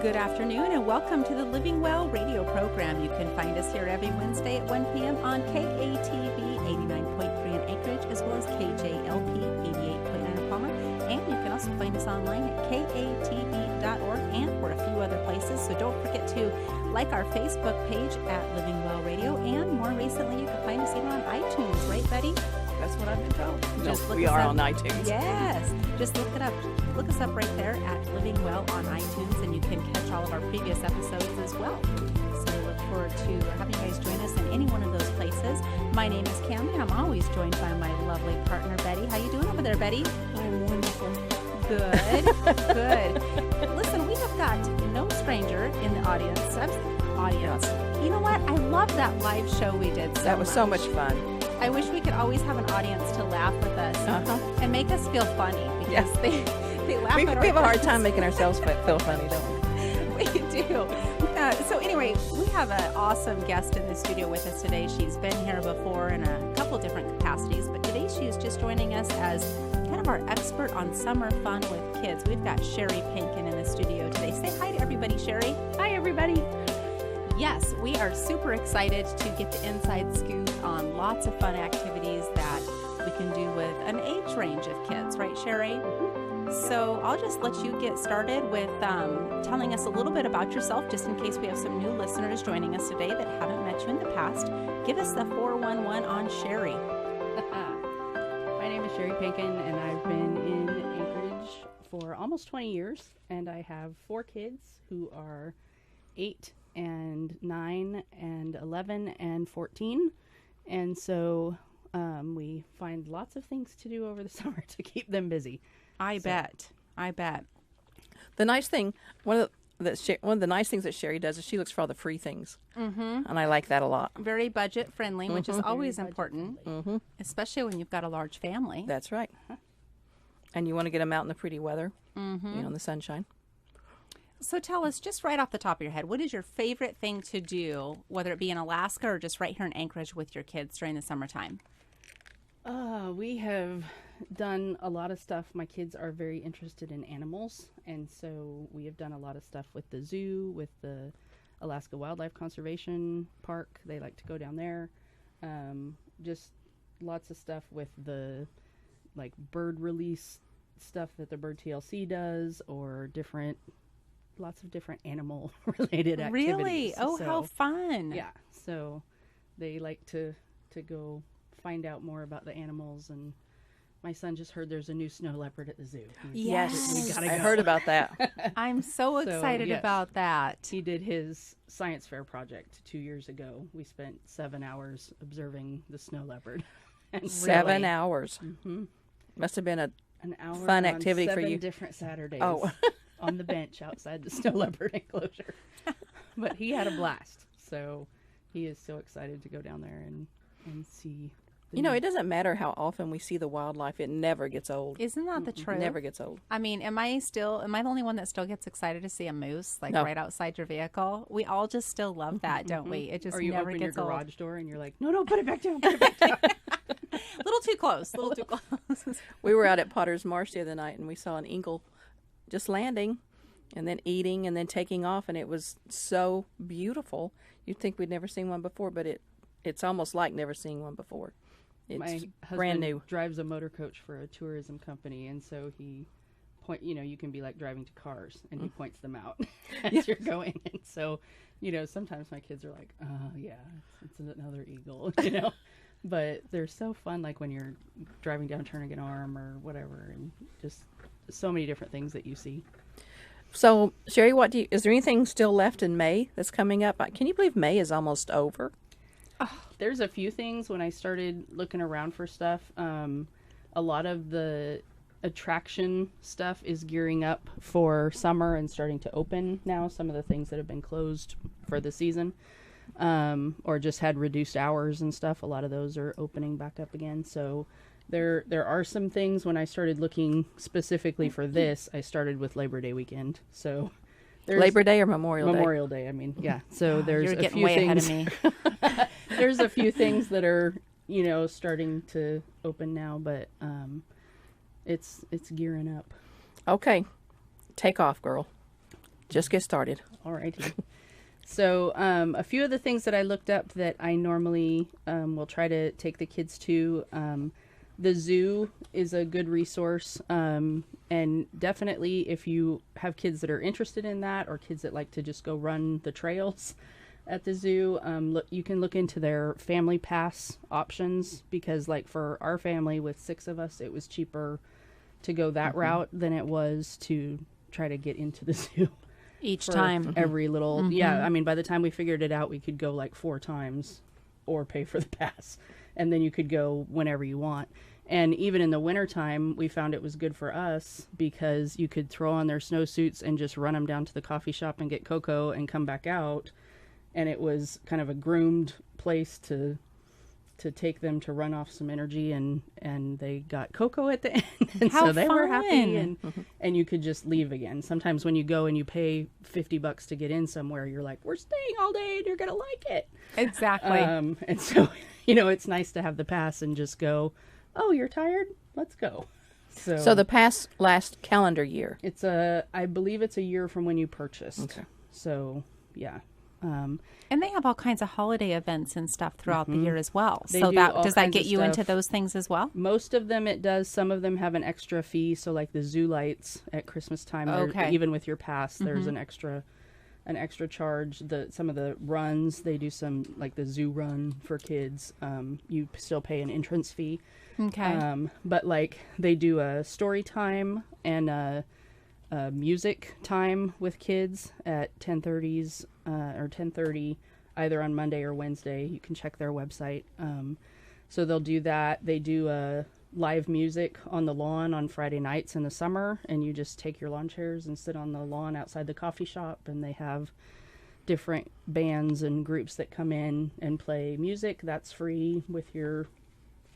Good afternoon and welcome to the Living Well radio program. You can find us here every Wednesday at 1 p.m. on KATV 89.3 in Anchorage as well as KJLP 88.9 in Palmer. And you can also find us online at katv.org and we're a few other places. So don't forget to like our Facebook page at Living Well Radio. And more recently, you can find us even on iTunes, right, Betty? That's what I've been told. Just we are on iTunes. Yes. Just look it up. Look us up right there at Living Well on iTunes, and you can catch all of our previous episodes as well. So we look forward to having you guys join us in any one of those places. My name is Cami, and I'm always joined by my lovely partner, Betty. How you doing over there, Betty? I'm wonderful. Good. Good. Listen, we have got no stranger in the audience. You know what? I love that live show we did so That was so much fun. I wish we could always have an audience to laugh with us and make us feel funny because they laugh at our We have a hard time making ourselves feel funny, don't we? We do. So anyway, we have an awesome guest in the studio with us today. She's been here before in a couple different capacities, but today she is just joining us as kind of our expert on summer fun with kids. We've got Sheri Pankion in the studio today. Say hi to everybody, Sheri. Hi, everybody. Yes, we are super excited to get the inside scoop on lots of fun activities that we can do with an age range of kids, right, Sheri? Mm-hmm. So I'll just let you get started with telling us a little bit about yourself, just in case we have some new listeners joining us today that haven't met you in the past. Give us the 411 on Sheri. My name is Sheri Pankion, and I've been in Anchorage for almost 20 years, and I have 4 kids who are 8 and 9 and 11 and 14, and so we find lots of things to do over the summer to keep them busy. I bet. The nice thing, one of the nice things that Sheri does is she looks for all the free things, and I like that a lot. Very budget friendly, which is always important, especially when you've got a large family. That's right. And you want to get them out in the pretty weather, in the sunshine. So tell us, just right off the top of your head, what is your favorite thing to do, whether it be in Alaska or just right here in Anchorage with your kids during the summertime? We have done a lot of stuff. My kids are very interested in animals, and so we have done a lot of stuff with the zoo, with the Alaska Wildlife Conservation Park. They like to go down there. Just lots of stuff with the bird release stuff that the Bird TLC does, or lots of different animal related activities. Really? Oh, so, how fun. Yeah. So they like to go find out more about the animals, and my son just heard there's a new snow leopard at the zoo. Yes. We gotta go. I heard about that. I'm so excited about that. He did his science fair project 2 years ago. We spent 7 hours observing the snow leopard. 7 hours. Mm-hmm. Must have been an hour fun activity for you. 7 different Saturdays. Oh. On the bench outside the snow leopard enclosure. But he had a blast. So he is so excited to go down there and see. It doesn't matter how often we see the wildlife. It never gets old. Isn't that the truth? It never gets old. I mean, am I the only one that still gets excited to see a moose, right outside your vehicle? We all just still love that, don't we? It just never gets old. Or you open your garage door and you're like, no, put it back down, put it back down. Little too close. We were out at Potter's Marsh the other night, and we saw an eagle just landing and then eating and then taking off, and it was so beautiful. You'd think we'd never seen one before, but it's almost like never seeing one before. It's My brand new. husband drives a motor coach for a tourism company, and so he you can be like driving to cars, and he points them out as you're going. And so, sometimes my kids are like, yeah, it's another eagle, But they're so fun, like when you're driving down Turnagain Arm or whatever, and just so many different things that you see. So, Sheri, is there anything still left in May that's coming up? Can you believe May is almost over? There's a few things when I started looking around for stuff. A lot of the attraction stuff is gearing up for summer and starting to open now. Some of the things that have been closed for the season, or just had reduced hours and stuff, a lot of those are opening back up again. So there are some things. When I started looking specifically for this, I started with Labor Day weekend. So Labor Day or Memorial Day? Day, I mean, yeah. So there's You're a getting few way things. ahead of me. There's a few things that are, starting to open now, but it's gearing up. Okay. Take off, girl. Just get started. Alrighty. So a few of the things that I looked up that I normally will try to take the kids to. The zoo is a good resource, and definitely if you have kids that are interested in that, or kids that like to just go run the trails at the zoo, you can look into their family pass options, because like for our family with 6 of us, it was cheaper to go that route than it was to try to get into the zoo Each time. every little yeah, I mean, by the time we figured it out, we could go like 4 times or pay for the pass, and then you could go whenever you want. And even in the wintertime, we found it was good for us because you could throw on their snowsuits and just run them down to the coffee shop and get cocoa and come back out. And it was kind of a groomed place to take them to run off some energy, and they got cocoa at the end. And How so they were happy, fun. and you could just leave again. Sometimes when you go and you pay $50 to get in somewhere, you're like, we're staying all day and you're going to like it. Exactly. And so, it's nice to have the pass and just go, oh, you're tired? Let's go. So the pass last calendar year. It's I believe it's a year from when you purchased. Okay. So, yeah. And they have all kinds of holiday events and stuff throughout the year as well. They So do that all does that kinds get of you into stuff. those things as well? Most of them it does. Some of them have an extra fee. So like the zoo lights at Christmas time, Okay. even with your pass, there's an extra charge. Some of the runs, they do some, like the zoo run for kids. You still pay an entrance fee. Okay. But like they do a story time and a music time with kids at 10:30s or 10:30, either on Monday or Wednesday. You can check their website. So they'll do that. They do live music on the lawn on Friday nights in the summer, and you just take your lawn chairs and sit on the lawn outside the coffee shop, and they have different bands and groups that come in and play music. That's free with your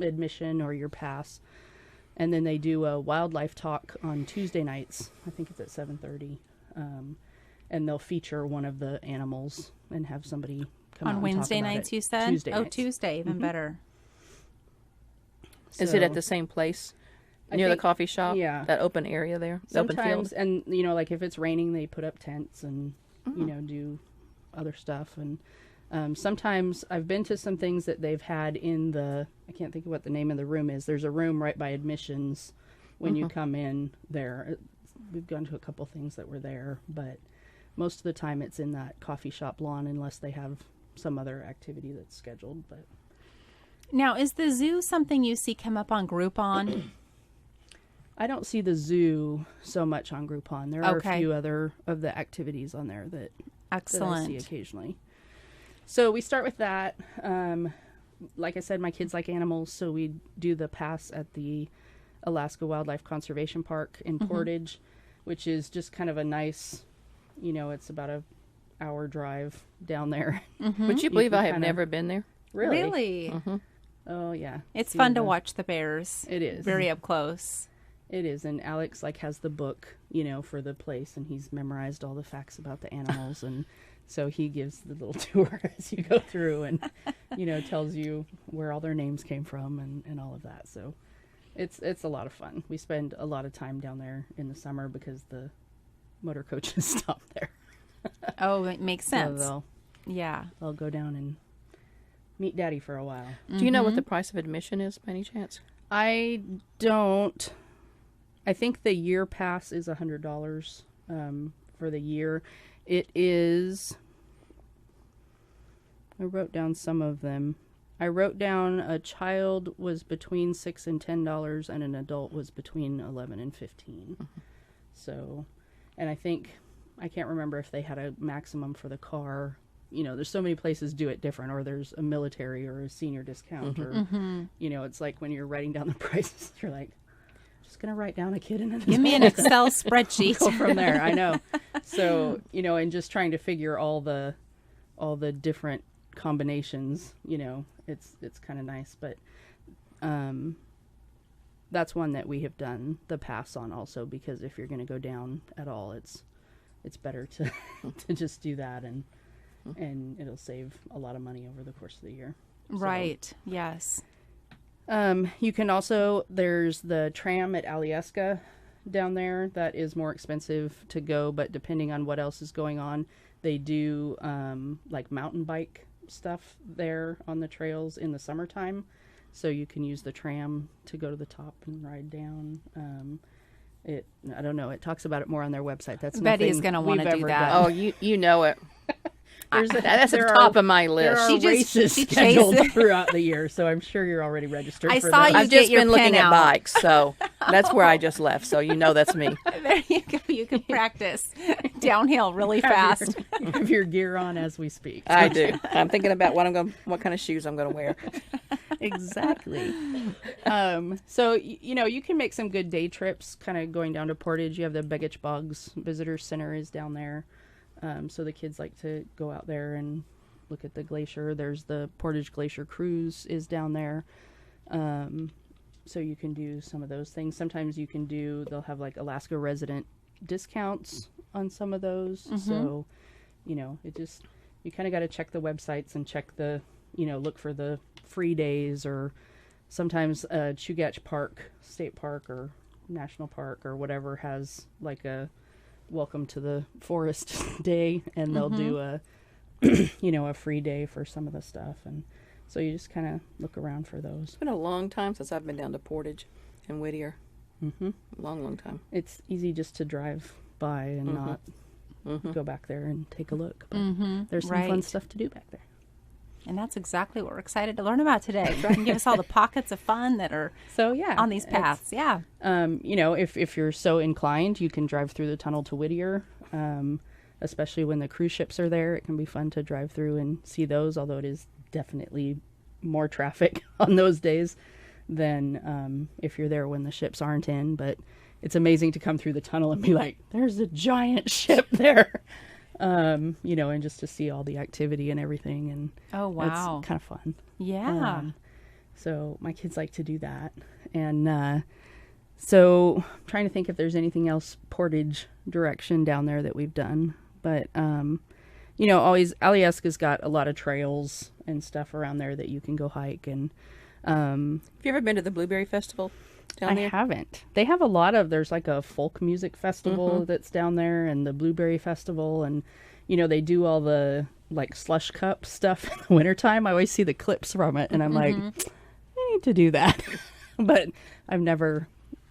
admission or your pass. And then they do a wildlife talk on Tuesday nights. I think it's at 7:30. And they'll feature one of the animals and have somebody come out On and Wednesday talk about nights, it. you said? Tuesday Oh, nights. Tuesday, even better. Is it at So- the same place I near the think- coffee shop? yeah. That open area there, the open field. Sometimes, and like if it's raining, they put up tents and do other stuff. And sometimes I've been to some things that they've had in I can't think of what the name of the room is. There's a room right by admissions when you come in there. We've gone to a couple things that were there, but most of the time it's in that coffee shop lawn, unless they have some other activity that's scheduled. But Now, is the zoo something you see come up on Groupon? I don't see the zoo so much on Groupon. There are Okay. a few other of the activities on there that I see Excellent. occasionally. So we start with that. Like I said, my kids like animals, so we do the pass at the Alaska Wildlife Conservation Park in Portage, which is just kind of a nice, it's about a hour drive down there. Would you believe can I have kinda- never been there? Really? Really? Oh, yeah. It's See fun to the- watch the bears. It is. Very up close. It is, and Alex has the book, for the place, and he's memorized all the facts about the animals, and so he gives the little tour as you go through, and tells you where all their names came from and all of that. So it's a lot of fun. We spend a lot of time down there in the summer because the motor coaches stop there. Oh, it makes sense. So Yeah. they'll go down and meet Daddy for a while. Do you know what the price of admission is, by any chance? I don't. I think the year pass is $100 for the year. It is. I wrote down some of them. I wrote down a child was between $6 and $10, and an adult was between $11 and $15. So, and I think I can't remember if they had a maximum for the car. There's so many places do it different, or there's a military or a senior discount, or it's like when you're writing down the prices, you're like, just gonna write down a kid and an Give me an adult. Excel spreadsheet. Go from there. I know. So and just trying to figure all the different combinations. It's kind of nice, but that's one that we have done the pass on also, because if you're going to go down at all, it's better to to just do that, and it'll save a lot of money over the course of the year. So, Right. Yes. you can also, there's the tram at Alyeska down there. That is more expensive to go, but depending on what else is going on, they do like mountain bike stuff there on the trails in the summertime. So you can use the tram to go to the top and ride down. I don't know. It talks about it more on their website. That's Betty is going to want to do that. Oh, you know it. That's at the top of my list. There are races scheduled throughout the year, so I'm sure you're already registered for saw those. you I've get just your been looking pen at out. bikes, so that's where I just left. So you know that's me. There you go. You can practice downhill really fast. Have your gear on as we speak. I do. I'm thinking about what kind of shoes I'm going to wear. Exactly. So, you can make some good day trips kind of going down to Portage. You have the Begich Boggs Visitor Center is down there. So the kids like to go out there and look at the glacier. There's the Portage Glacier Cruise is down there. So you can do some of those things. Sometimes they'll have like Alaska resident discounts on some of those. Mm-hmm. So, you kind of got to check the websites and check look for the free days, or sometimes Chugach Park, State Park or National Park or whatever has like a welcome to the forest day, and they'll do a a free day for some of the stuff. And so you just kind of look around for those. It's been a long time since I've been down to Portage and Whittier. Mm-hmm. Long time. It's easy just to drive by and not go back there and take a look. But there's some fun stuff to do back there. And that's exactly what we're excited to learn about today. You can give us all the pockets of fun that are on these paths. Yeah. If you're so inclined, you can drive through the tunnel to Whittier, especially when the cruise ships are there. It can be fun to drive through and see those, although it is definitely more traffic on those days than if you're there when the ships aren't in. But it's amazing to come through the tunnel and be like, there's a giant ship there. And just to see all the activity and everything. And oh, wow. It's kind of fun. Yeah. So my kids like to do that. And so I'm trying to think if there's anything else Portage direction down there that we've done. But, always Alyeska's got a lot of trails and stuff around there that you can go hike. And have you ever been to the Blueberry Festival down there? I haven't. They have there's like a folk music festival that's down there, and the Blueberry Festival, and they do all the like slush cup stuff in the wintertime. I always see the clips from it, and I'm like, I need to do that. But I've never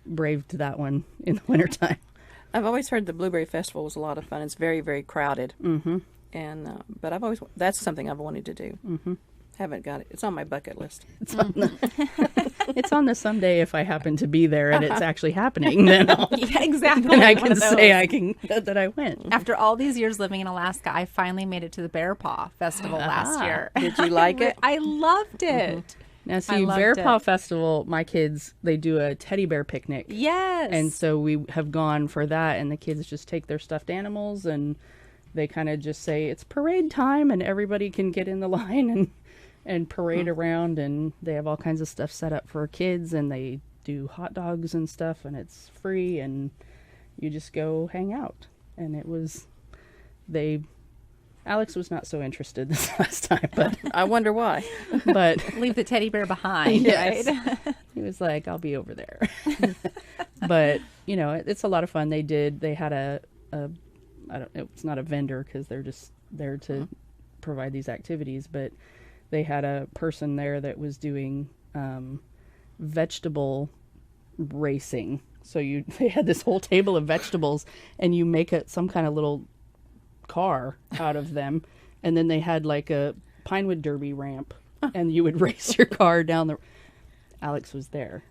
braved that one in the wintertime. I've always heard the Blueberry Festival was a lot of fun. It's very, very crowded. Mm-hmm. And but that's something I've wanted to do. Mm-hmm. Haven't got it. It's on my bucket list. It's on the someday if I happen to be there and it's actually happening. Then exactly. Then I can say that I went. After all these years living in Alaska, I finally made it to the Bear Paw Festival last year. Did you like it? I loved it. Now, see, Bear Paw Festival, my kids, they do a teddy bear picnic. Yes. And so we have gone for that, and the kids just take their stuffed animals, and they kind of just say, it's parade time, and everybody can get in the line and parade around, and they have all kinds of stuff set up for kids, and they do hot dogs and stuff, and it's free, and you just go hang out. And Alex was not so interested this last time, but I wonder why. But leave the teddy bear behind, yes. Right? He was like, I'll be over there. But, it's a lot of fun. They had it's not a vendor because they're just there to provide these activities, but they had a person there that was doing vegetable racing. So they had this whole table of vegetables, and you make some kind of little car out of them, and then they had like a Pinewood Derby ramp, and you would race your car down the. Alex was there.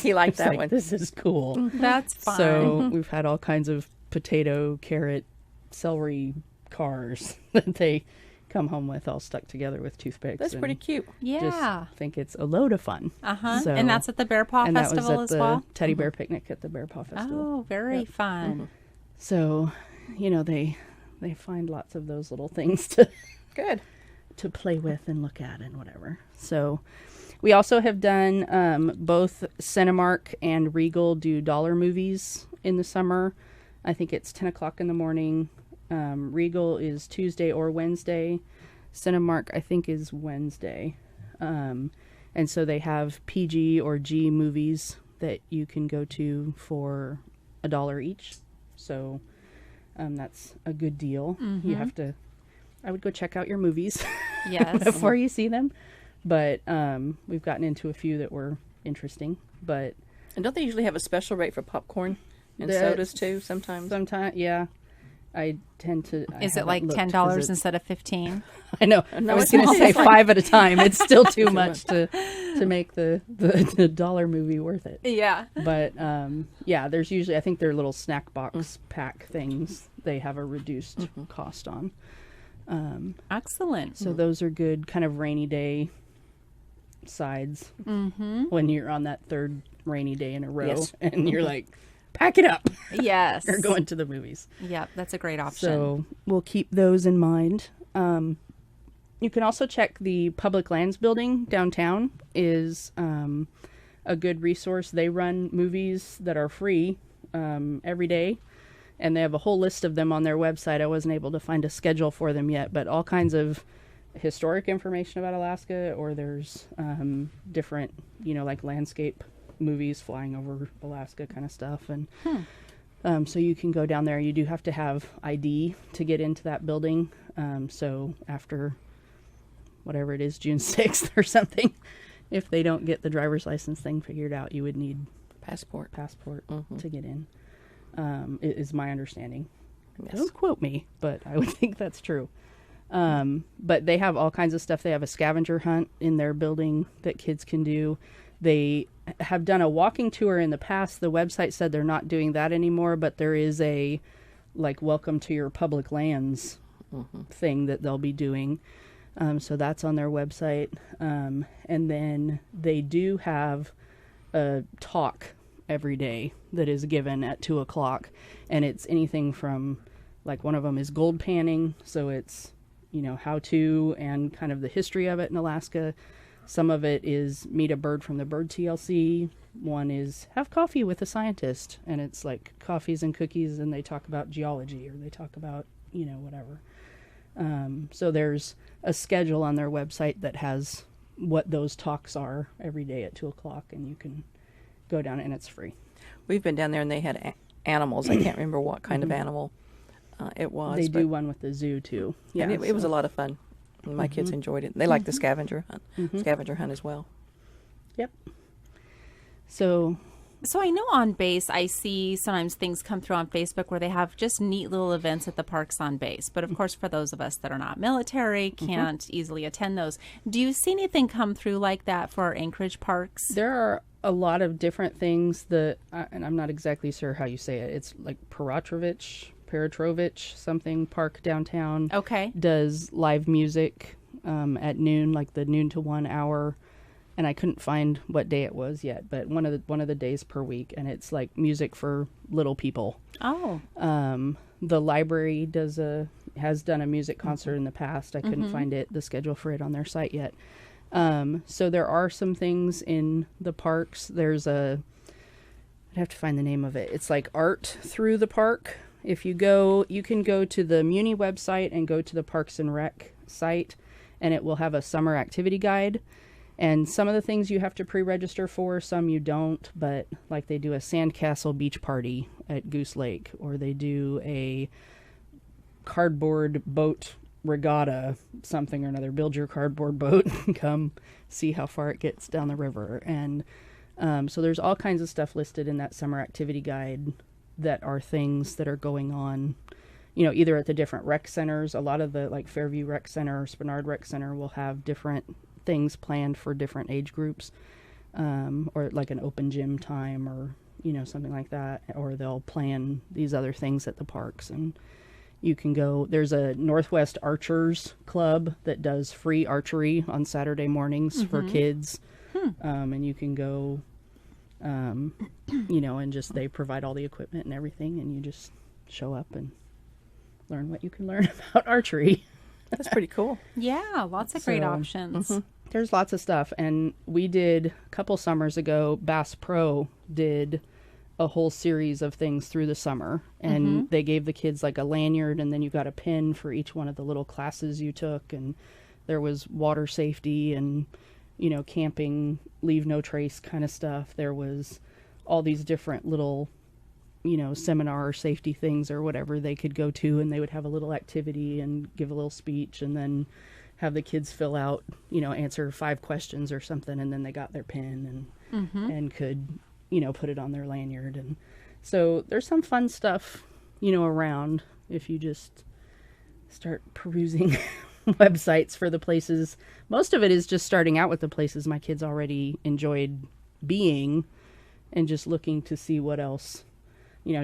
He liked that one. This is cool. That's fun. So we've had all kinds of potato, carrot, celery cars that they come home with all stuck together with toothpicks. That's pretty cute. Yeah. Just think it's a load of fun. So, and that's at the Bear Paw Festival as well? Teddy Bear Picnic at the Bear Paw Festival. Oh, very fun. Mm-hmm. So, they find lots of those little things to play with and look at and whatever. So we also have done both Cinemark and Regal do dollar movies in the summer. I think it's 10 o'clock in the morning. Regal is Tuesday or Wednesday. Cinemark, I think, is Wednesday. And so they have PG or G movies that you can go to for $1 each. So that's a good deal. You have to, I would go check out your movies Yes. before you see them. But we've gotten into a few that were interesting. But And don't they usually have a special rate for popcorn and The- sodas too sometimes? sometimes, yeah, I tend to. I Is it haven't like looked 'cause $10 it's- instead of 15? I know. No, I was it's going to not. say 5 at a time. It's still too much to make the dollar movie worth it. Yeah. But yeah, there's usually, I think they're little snack box pack things. They have a reduced cost on. Excellent. So those are good kind of rainy day sides when you're on that third rainy day in a row Yes. and you're like, pack it up. Yes. You're going to the movies. Yep, that's a great option. So we'll keep those in mind. You can also check the Public Lands Building downtown is a good resource. They run movies that are free every day, and they have a whole list of them on their website. I wasn't able to find a schedule for them yet, but all kinds of historic information about Alaska, or there's different, like landscape movies flying over Alaska kind of stuff. And so you can go down there. You do have to have ID to get into that building. So after whatever it is, June 6th or something, if they don't get the driver's license thing figured out, you would need Passport. to get in. Is my understanding. Yes. Don't quote me, but I would think that's true. But they have all kinds of stuff. They have a scavenger hunt in their building that kids can do. They have done a walking tour in the past. The website said they're not doing that anymore, but there is a welcome to your public lands thing that they'll be doing. So that's on their website. And then they do have a talk every day that is given at 2:00, and it's anything from one of them is gold panning. So it's, how to and kind of the history of it in Alaska. Some of it is meet a bird from the bird TLC. One is have coffee with a scientist, and it's like coffees and cookies, and they talk about geology or they talk about, whatever. So there's a schedule on their website that has what those talks are every day at 2:00, and you can go down and it's free. We've been down there and they had animals. I can't remember what kind of animal it was. They but- do one with the zoo too. Yeah, and it was so- a lot of fun. My kids enjoyed it. They like the scavenger hunt as well. Yep. So So I know on base, I see sometimes things come through on Facebook where they have just neat little events at the parks on base. But of course, for those of us that are not military, can't easily attend those. Do you see anything come through like that for our Anchorage parks? there are a lot of different things that, and I'm not exactly sure how you say it. It's like Peratrovich, something park downtown. Okay. Does live music at noon, like the noon to 1 hour. And I couldn't find what day it was yet, but one of the days per week, and it's like music for little people. Oh. The library has done a music concert in the past. I couldn't find the schedule for it on their site yet. So there are some things in the parks. There's I'd have to find the name of it. It's like art through the park. If you go, you can go to the Muni website and go to the Parks and Rec site, and it will have a summer activity guide. And some of the things you have to pre-register for, some you don't, but like they do a sandcastle beach party at Goose Lake, or they do a cardboard boat regatta, something or another. Build your cardboard boat and come see how far it gets down the river. And so there's all kinds of stuff listed in that summer activity guide that are things that are going on, either at the different rec centers. A lot of the Fairview Rec Center or Spenard Rec Center will have different things planned for different age groups, or like an open gym time or something like that, or they'll plan these other things at the parks. And you can go, there's a Northwest Archers Club that does free archery on Saturday mornings for kids. And you can go, and just they provide all the equipment and everything, and you just show up and learn what you can learn about archery. That's pretty cool. Yeah, lots of great So, options. There's lots of stuff. And we did, a couple summers ago, Bass Pro did a whole series of things through the summer. And they gave the kids like a lanyard, and then you got a pin for each one of the little classes you took. And there was water safety and, camping, leave no trace kind of stuff. There was all these different little seminar or safety things or whatever they could go to, and they would have a little activity and give a little speech, and then have the kids fill out, answer 5 questions or something, and then they got their pen and could, put it on their lanyard. And so there's some fun stuff, around if you just start perusing websites for the places. Most of it is just starting out with the places my kids already enjoyed being and just looking to see what else,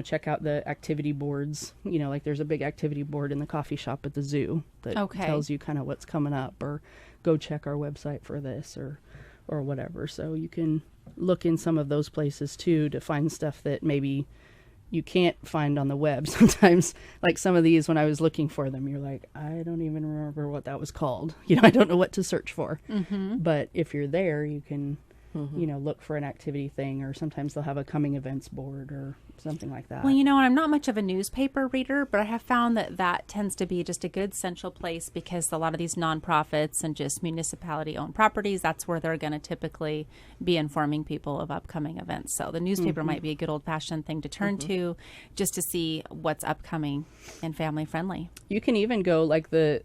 check out the activity boards, like there's a big activity board in the coffee shop at the zoo that tells you kind of what's coming up, or go check our website for this or whatever. So you can look in some of those places too to find stuff that maybe you can't find on the web. Sometimes, like some of these, when I was looking for them, you're like, I don't even remember what that was called. I don't know what to search for. But if you're there, you can, look for an activity thing, or sometimes they'll have a coming events board or something like that. Well, and I'm not much of a newspaper reader, but I have found that tends to be just a good central place, because a lot of these nonprofits and just municipality-owned properties, that's where they're going to typically be informing people of upcoming events. So the newspaper might be a good old-fashioned thing to turn to, just to see what's upcoming and family-friendly. You can even go,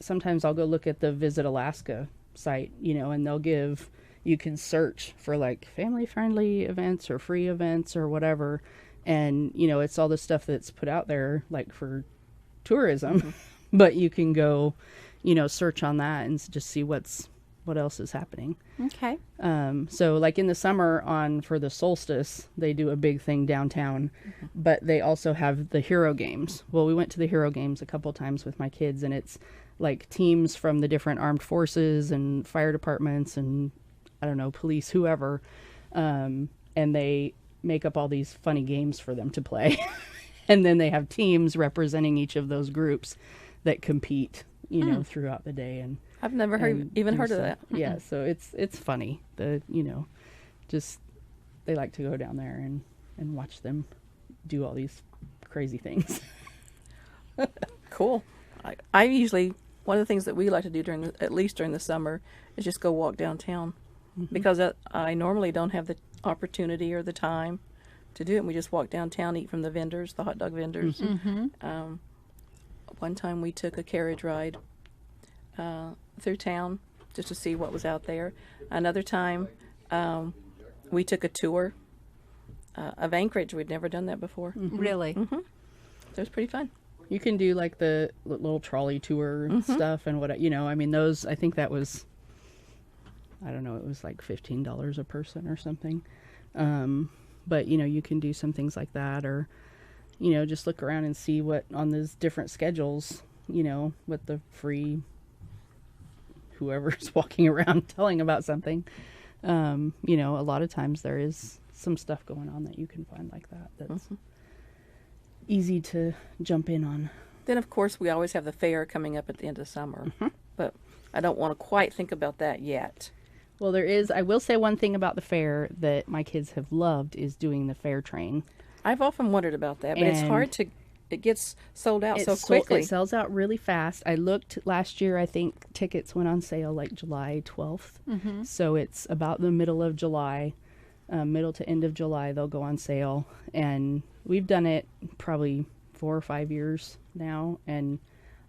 sometimes I'll go look at the Visit Alaska site, and they'll give... You can search for family-friendly events or free events or whatever. And, it's all the stuff that's put out there, for tourism. But you can go, search on that and just see what else is happening. Okay. So in the summer for the solstice, they do a big thing downtown, but they also have the Hero Games. Well, we went to the Hero Games a couple times with my kids, and it's teams from the different armed forces and fire departments and I don't know, police, whoever, and they make up all these funny games for them to play. And then they have teams representing each of those groups that compete, throughout the day. And I've never heard of that. Yeah, so it's funny. Just they like to go down there and watch them do all these crazy things. Cool. I usually, one of the things that we like to do at least during the summer, is just go walk downtown. Because I normally don't have the opportunity or the time to do it. We just walk downtown, eat from the vendors, the hot dog vendors. One time we took a carriage ride through town just to see what was out there. Another time we took a tour of Anchorage. We'd never done that before. Really? So it was pretty fun. You can do the little trolley tour stuff and those, I think that was... I don't know, it was $15 a person or something. But, you can do some things like that, or, just look around and see what on those different schedules, what the free whoever's walking around telling about something. A lot of times there is some stuff going on that you can find like that. That's easy to jump in on. Then, of course, we always have the fair coming up at the end of summer. But I don't want to quite think about that yet. Well, I will say one thing about the fair that my kids have loved is doing the fair train. I've often wondered about that, but it's hard it gets sold out so quickly. It sells out really fast. I looked last year, I think tickets went on sale July 12th. So it's about the middle of July, middle to end of July, they'll go on sale. And we've done it probably 4 or 5 years now. And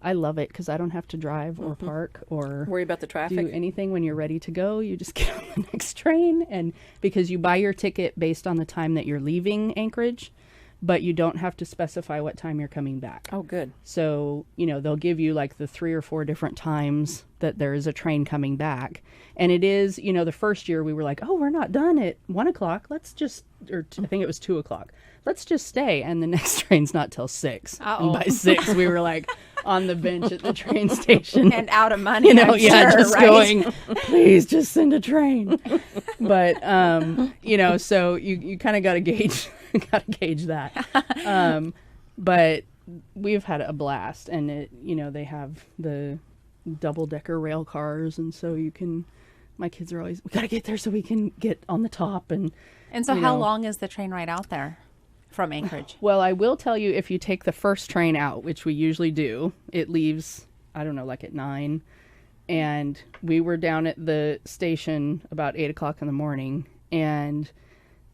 I love it because I don't have to drive or park or worry about the traffic. Do anything. When you're ready to go, you just get on the next train, and because you buy your ticket based on the time that you're leaving Anchorage, but you don't have to specify what time you're coming back. Oh, good. So, they'll give you the 3 or 4 different times that there is a train coming back. And it is, the first year we were like, oh, we're not done at 1 o'clock. Let's just, I think it was 2 o'clock. Let's just stay. And the next train's not till 6. And by 6, we were on the bench at the train station. And out of money, just going, please just send a train. But, so you kind of got to gauge that. But we've had a blast, and they have the double-decker rail cars, and so my kids are always, we got to get there so we can get on the top. And so how long is the train ride out there from Anchorage? Well, I will tell you, if you take the first train out, which we usually do, it leaves, I don't know, at 9. And we were down at the station about 8 o'clock in the morning, and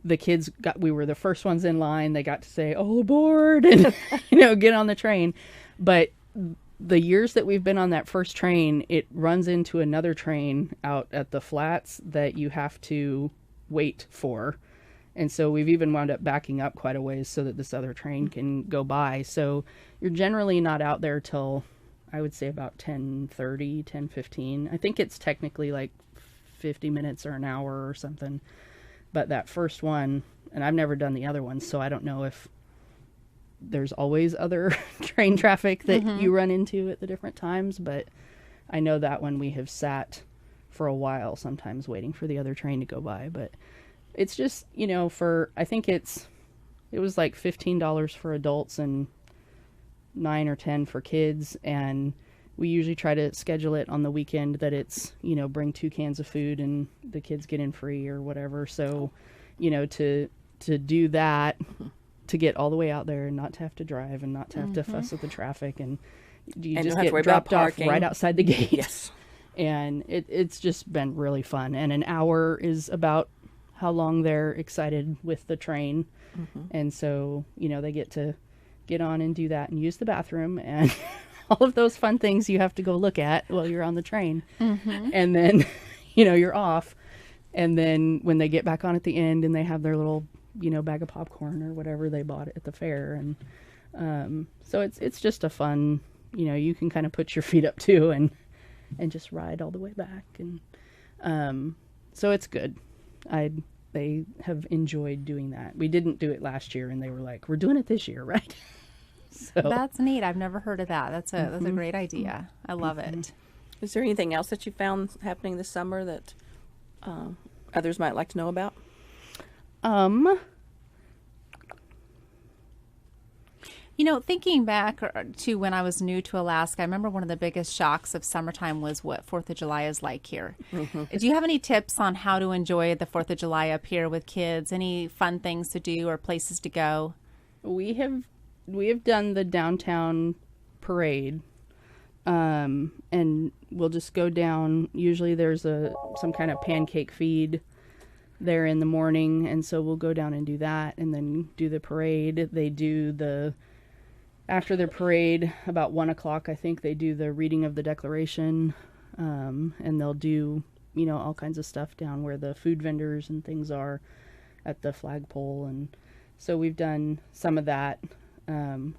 the kids we were the first ones in line. They got to say, "Oh, aboard," and, get on the train. But the years that we've been on that first train, it runs into another train out at the flats that you have to wait for. And so we've even wound up backing up quite a ways so that this other train can go by. So you're generally not out there till, I would say, about 10:30, 10:15. I think it's technically like 50 minutes or an hour or something. But that first one, and I've never done the other ones, so I don't know if there's always other train traffic that you run into at the different times. But I know that one we have sat for a while, sometimes waiting for the other train to go by. But it's just, I think it was like $15 for adults and $9 or $10 for kids. And we usually try to schedule it on the weekend that it's, bring 2 cans of food and the kids get in free or whatever. So, to do that, to get all the way out there and not to have to drive and not to have to fuss with the traffic. And you just get dropped off right outside the gate. Yes. And it's just been really fun. And an hour is about how long they're excited with the train. And so, they get to get on and do that and use the bathroom and all of those fun things you have to go look at while you're on the train. And then, you're off. And then when they get back on at the end and they have their little, bag of popcorn or whatever they bought at the fair. And so it's just a fun, you can kind of put your feet up too and just ride all the way back. And so it's good. They have enjoyed doing that. We didn't do it last year, and they were like, "We're doing it this year, right?" So That's neat. I've never heard of that. That's a great idea. I love it. Is there anything else that you found happening this summer that others might like to know about? Thinking back to when I was new to Alaska, I remember one of the biggest shocks of summertime was what 4th of July is like here. Do you have any tips on how to enjoy the 4th of July up here with kids? Any fun things to do or places to go? We have done the downtown parade, and we'll just go down. Usually there's some kind of pancake feed there in the morning, and so we'll go down and do that and then do the parade. They do after the parade, about 1 o'clock, I think, they do the reading of the Declaration, and they'll do, all kinds of stuff down where the food vendors and things are at the flagpole. And so we've done some of that.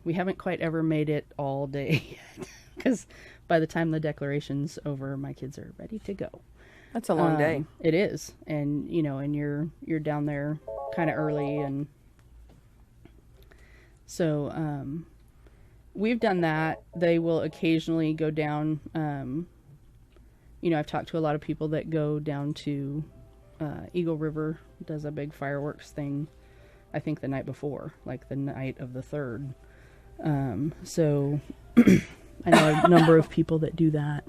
We haven't quite ever made it all day yet, because by the time the Declaration's over, my kids are ready to go. That's a long day. It is. And, and you're down there kind of early. And so, we've done that. They will occasionally go down. I've talked to a lot of people that go down to Eagle River, does a big fireworks thing, I think the night before, like the night of the 3rd. So I know a number of people that do that.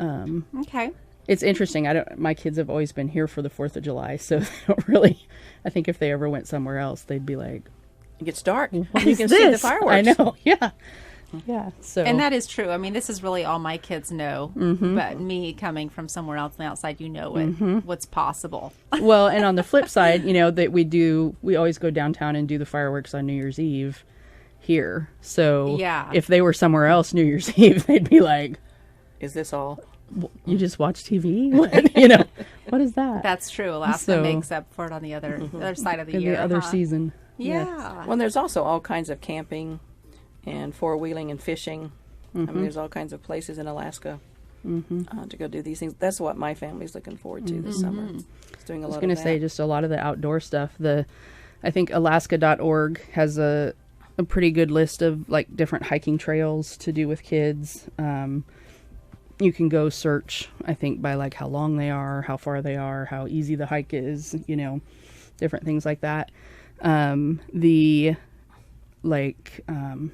Okay. It's interesting. My kids have always been here for the 4th of July, so they don't really, I think if they ever went somewhere else, they'd be like, it gets dark. What you is can this? see the fireworks. I know. Yeah. Yeah. So. And that is true. I mean, this is really all my kids know. But me coming from somewhere else on the outside, what's possible. Well, and on the flip side, that we always go downtown and do the fireworks on New Year's Eve here. So if they were somewhere else New Year's Eve, they'd be like, is this all? You just watch TV? What is that? That's true. Alaska makes up for it on the other side of the year. The other season. Yeah. Yes. Well, there's also all kinds of camping and four-wheeling and fishing. I mean, there's all kinds of places in Alaska to go do these things. That's what my family's looking forward to this summer. It's doing a lot of that. I was going to say just a lot of the outdoor stuff. I think Alaska.org has a pretty good list of like different hiking trails to do with kids. You can go search, I think, by like how long they are, how far they are, how easy the hike is, different things like that.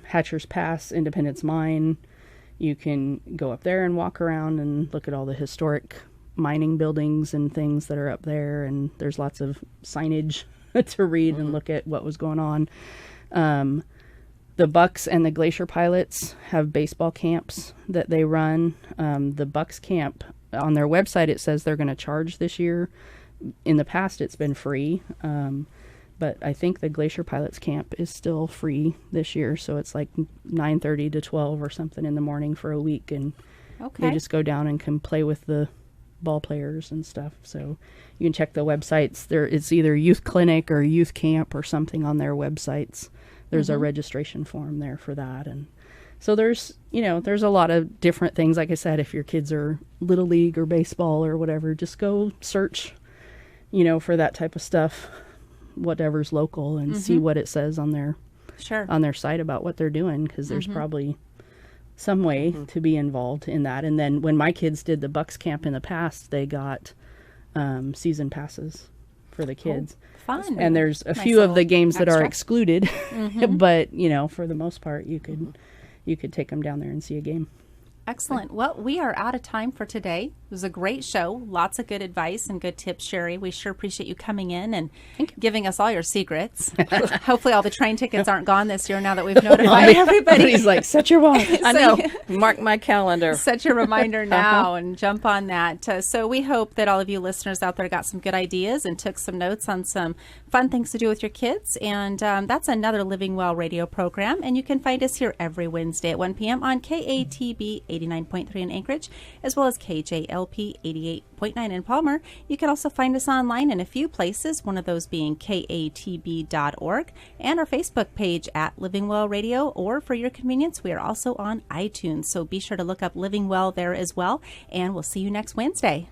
Hatcher's Pass, Independence Mine, you can go up there and walk around and look at all the historic mining buildings and things that are up there, and there's lots of signage to read and look at what was going on. The Bucks and the Glacier Pilots have baseball camps that they run. The Bucks camp, on their website, it says they're going to charge this year, in the past it's been free. But I think the Glacier Pilots Camp is still free this year. So it's like 9:30 to 12 or something in the morning for a week. And they just go down and can play with the ball players and stuff. So you can check the websites. It's either youth clinic or youth camp or something on their websites. There's a registration form there for that. And so there's a lot of different things. Like I said, if your kids are little league or baseball or whatever, just go search, for that type of stuff, whatever's local, and see what it says on their site about what they're doing, because there's probably some way to be involved in that. And then when my kids did the Bucks camp in the past, they got season passes for the kids. Fun. And there's a few of the games that are excluded, but for the most part, you could take them down there and see a game. Excellent. Well, we are out of time for today. It was a great show. Lots of good advice and good tips, Sheri. We sure appreciate you coming in and giving us all your secrets. Hopefully all the train tickets aren't gone this year now that we've notified everybody. He's like, set your watch. I know. Mark my calendar. Set your reminder now and jump on that. So we hope that all of you listeners out there got some good ideas and took some notes on some fun things to do with your kids. And that's another Living Well radio program. And you can find us here every Wednesday at 1 p.m. on KATB 89.3 in Anchorage, as well as KJLP 88.9 in Palmer. You can also find us online in a few places, one of those being katb.org, and our Facebook page at Living Well Radio, or for your convenience, we are also on iTunes. So be sure to look up Living Well there as well, and we'll see you next Wednesday.